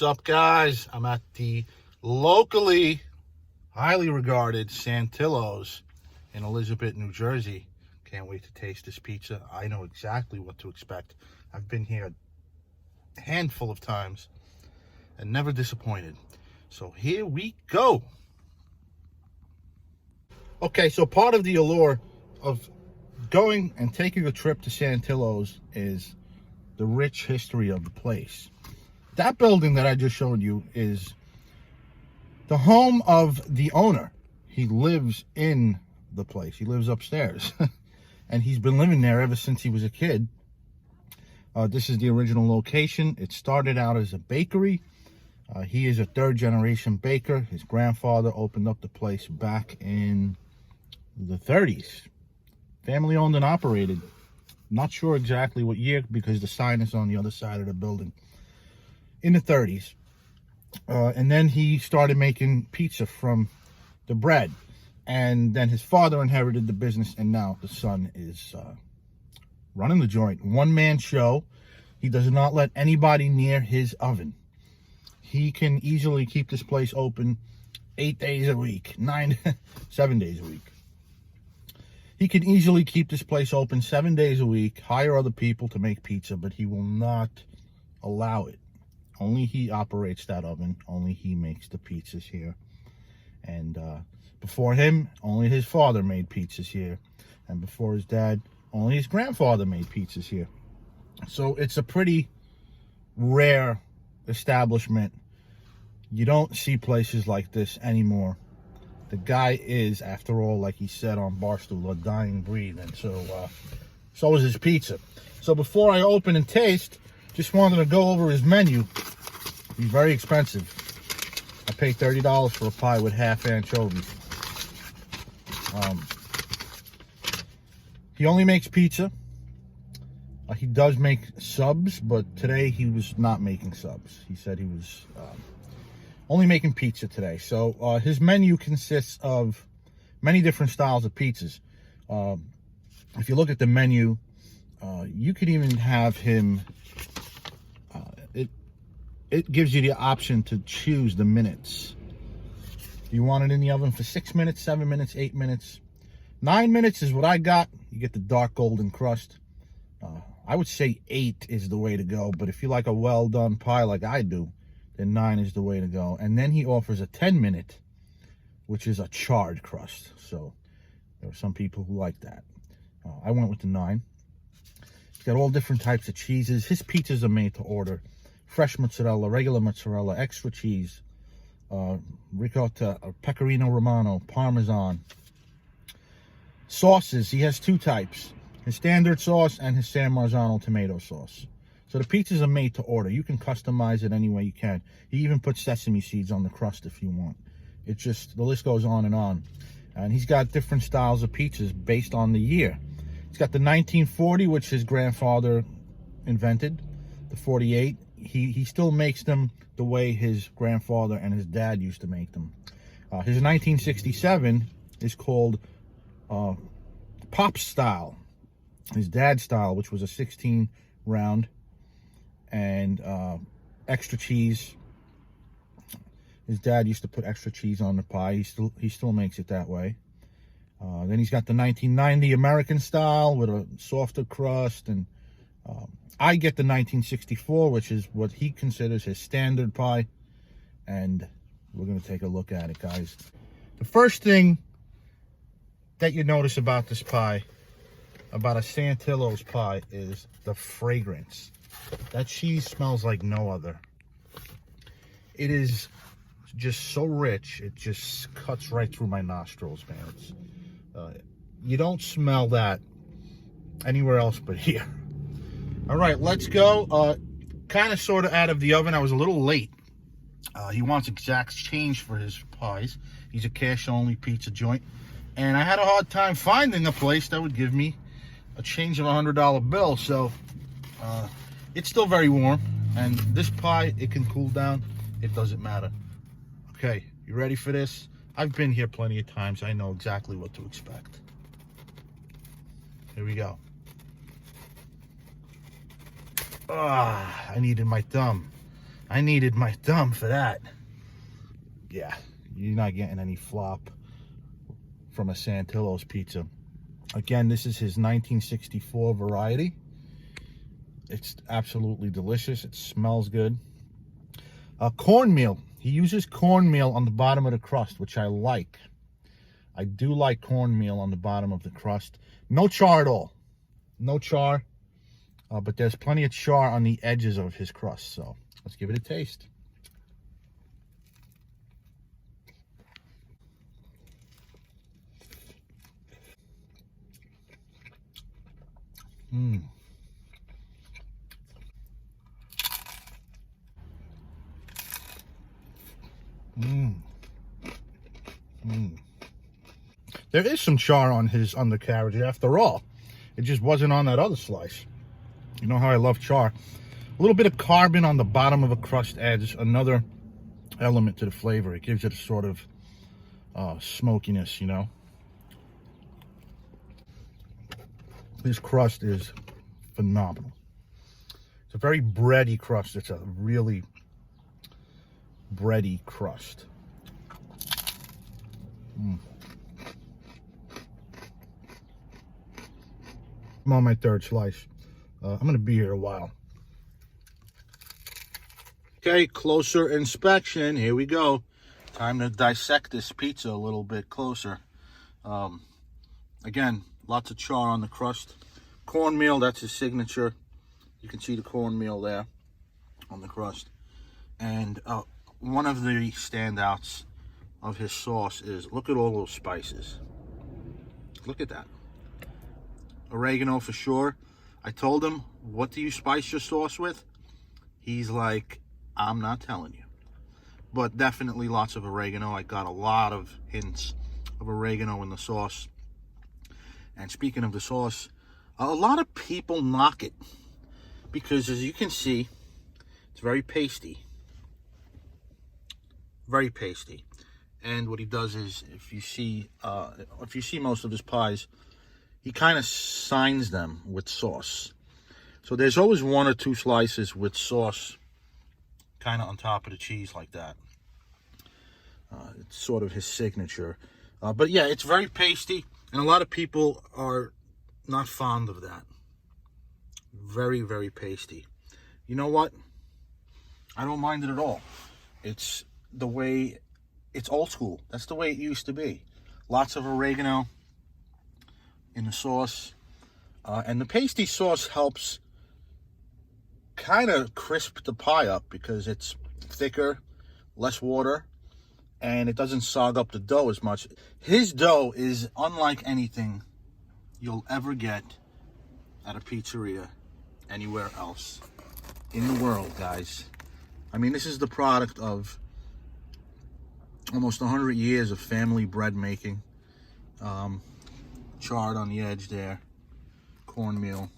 up, guys? I'm at the locally highly regarded Santillo's in Elizabeth, New Jersey. Can't wait to taste this pizza. I know exactly what to expect. I've been here a handful of times and never disappointed. So here we go. Okay, so part of the allure of going and taking a trip to Santillo's is the rich history of the place. That building that I just showed you is the home of the owner. He lives in the place. He lives upstairs. And he's been living there ever since he was a kid. This is the original location. It started out as a bakery. He is a third-generation baker. His grandfather opened up the place back in the 30s. Family owned and operated. Not sure exactly what year because the sign is on the other side of the building. In the 30s. And then he started making pizza from the bread. And then his father inherited the business, and now the son is running the joint. One-man show. He does not let anybody near his oven. He can easily keep this place open 8 days a week, 7 days a week. He can easily keep this place open 7 days a week, hire other people to make pizza, but he will not allow it. Only he operates that oven. Only he makes the pizzas here. And before him, only his father made pizzas here. And before his dad, only his grandfather made pizzas here. So it's a pretty rare establishment. You don't see places like this anymore. The guy is, after all, like he said on Barstool, a dying breed, and so is his pizza. So before I open and taste, just wanted to go over his menu. He's very expensive. I paid $30 for a pie with half anchovies. He only makes pizza. He does make subs, but today he was not making subs. He said he was only making pizza today. So his menu consists of many different styles of pizzas. If you look at the menu, you could even have him, it gives you the option to choose the minutes. You want it in the oven for 6 minutes, 7 minutes, 8 minutes. 9 minutes is what I got. You get the dark golden crust. I would say 8 is the way to go, but if you like a well-done pie like I do, then 9 is the way to go. And then he offers a 10-minute, which is a charred crust. So there are some people who like that. I went with the 9. He's got all different types of cheeses. His pizzas are made to order. Fresh mozzarella, regular mozzarella, extra cheese, ricotta, pecorino romano, parmesan. Sauces, he has 2 types. His standard sauce and his San Marzano tomato sauce. So the pizzas are made to order. You can customize it any way you can. He even puts sesame seeds on the crust if you want. It's just, the list goes on. And he's got different styles of pizzas based on the year. He's got the 1940, which his grandfather invented. The 48. He still makes them the way his grandfather and his dad used to make them. His 1967 is called Pop style. His dad's style, which was a 16 round and extra cheese. His dad used to put extra cheese on the pie. He still makes it that way. Then he's got the 1990 American style with a softer crust, and I get the 1964, which is what he considers his standard pie, and we're going to take a look at it, guys. The first thing that you notice about this pie, about a Santillo's pie, is the fragrance. That cheese smells like no other. It is just so rich, it just cuts right through my nostrils, man. You don't smell that anywhere else but here. All right, let's go. Kind of sort of out of the oven. I was a little late. He wants exact change for his pies. He's a cash-only pizza joint. And I had a hard time finding a place that would give me a change of a $100 bill. So it's still very warm. And this pie, it can cool down. It doesn't matter. Okay, you ready for this? I've been here plenty of times. I know exactly what to expect. Here we go. I needed my thumb. I needed my thumb for that. Yeah, you're not getting any flop from a Santillo's pizza. Again, this is his 1964 variety. It's absolutely delicious. It smells good. Cornmeal. He uses cornmeal on the bottom of the crust, which I like. I do like cornmeal on the bottom of the crust. No char at all. No char. But there's plenty of char on the edges of his crust. So let's give it a taste. Mmm. Mmm. Mmm. There is some char on his undercarriage after all. It just wasn't on that other slice. You know how I love char. A little bit of carbon on the bottom of a crust adds another element to the flavor. It gives it a sort of smokiness, you know. This crust is phenomenal. It's a very bready crust. It's a really bready crust. Mm. I'm on my third slice. I'm going to be here a while. Okay, closer inspection. Here we go. Time to dissect this pizza a little bit closer. Again, lots of char on the crust. Cornmeal, that's his signature. You can see the cornmeal there on the crust. And one of the standouts of his sauce is, look at all those spices. Look at that. Oregano for sure. I told him, what do you spice your sauce with? He's like, I'm not telling you. But definitely lots of oregano. I got a lot of hints of oregano in the sauce. And speaking of the sauce, a lot of people knock it because, as you can see, it's very pasty. Very pasty. And what he does is, if you see most of his pies, he kind of signs them with sauce. So there's always one or two slices with sauce kind of on top of the cheese like that. It's sort of his signature. But yeah, it's very pasty, and a lot of people are not fond of that. Very, very pasty. You know what? I don't mind it at all. It's the way, it's old school. That's the way it used to be. Lots of oregano in the sauce. And the pasty sauce helps kind of crisp the pie up because it's thicker, less water, and it doesn't sog up the dough as much. His dough is unlike anything you'll ever get at a pizzeria anywhere else in the world, guys. I mean, this is the product of almost 100 years of family bread making. Charred on the edge there, cornmeal.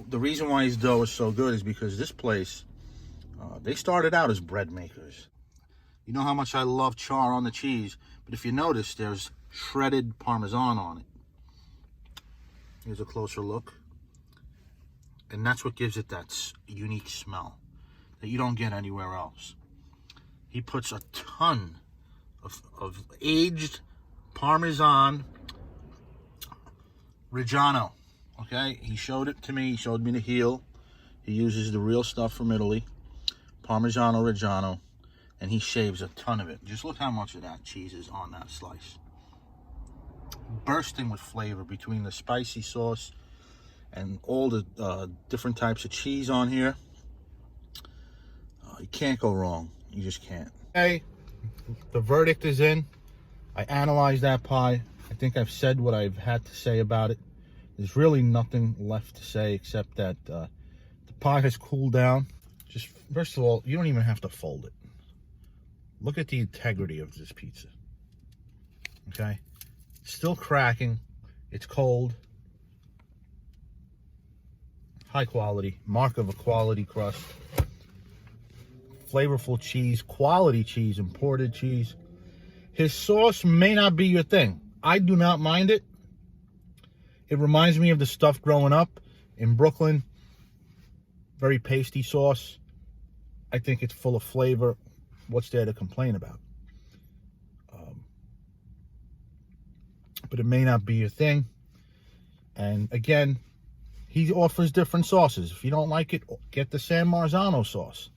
The reason why his dough is so good is because this place, they started out as bread makers. You know how much I love char on the cheese, but if you notice, there's shredded Parmesan on it. Here's a closer look. And that's what gives it that unique smell that you don't get anywhere else. He puts a ton of aged Parmesan Reggiano. Okay, he showed it to me. He showed me the heel. He uses the real stuff from Italy, Parmigiano Reggiano, and he shaves a ton of it. Just look how much of that cheese is on that slice. Bursting with flavor between the spicy sauce and all the different types of cheese on here. You can't go wrong. You just can't. Okay, the verdict is in. I analyzed that pie. I think I've said what I've had to say about it. There's really nothing left to say except that the pie has cooled down. Just, first of all, you don't even have to fold it. Look at the integrity of this pizza. Okay? Still cracking. It's cold. High quality. Mark of a quality crust. Flavorful cheese. Quality cheese. Imported cheese. His sauce may not be your thing. I do not mind it. It reminds me of the stuff growing up in Brooklyn. very pasty sauce. I think it's full of flavor. What's there to complain about? But it may not be your thing. And again, he offers different sauces. If you don't like it, get the San Marzano sauce.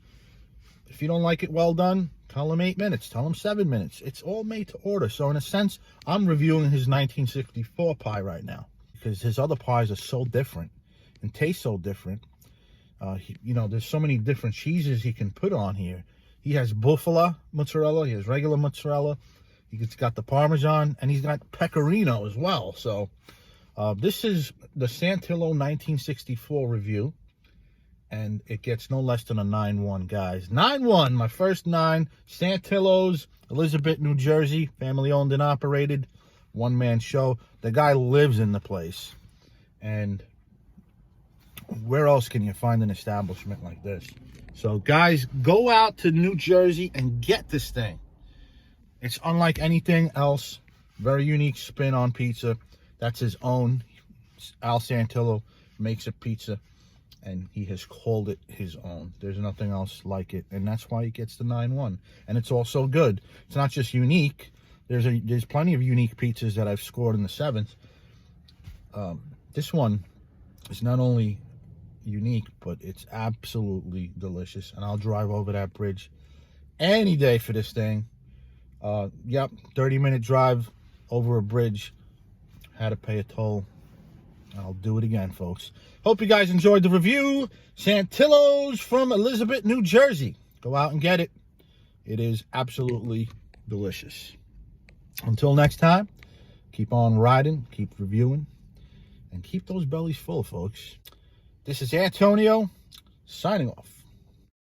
If you don't like it well done, tell him 8 minutes. Tell him 7 minutes. It's all made to order. So in a sense, I'm reviewing his 1964 pie right now, because his other pies are so different and taste so different. You know, there's so many different cheeses he can put on here. He has buffalo mozzarella. He has regular mozzarella. He's got the Parmesan, and he's got pecorino as well. So this is the Santillo 1964 review, and it gets no less than a 9-1, guys. 9-1, my first 9. Santillo's, Elizabeth, New Jersey, family owned and operated, one-man show. The guy lives in the place, and where else can you find an establishment like this? So, guys, go out to New Jersey and get this thing. It's unlike anything else. Very unique spin on pizza. That's his own. Al Santillo makes a pizza, and he has called it his own. There's nothing else like it, and that's why he gets the 9-1. And it's also good. It's not just unique. There's plenty of unique pizzas that I've scored in the 7th. This one is not only unique, but it's absolutely delicious, and I'll drive over that bridge any day for this thing. Yep, 30-minute drive over a bridge. Had to pay a toll. I'll do it again, folks. Hope you guys enjoyed the review. Santillo's from Elizabeth, New Jersey. Go out and get it. It is absolutely delicious. Until next time, keep on riding, keep reviewing, and keep those bellies full, folks. This is Antonio, signing off.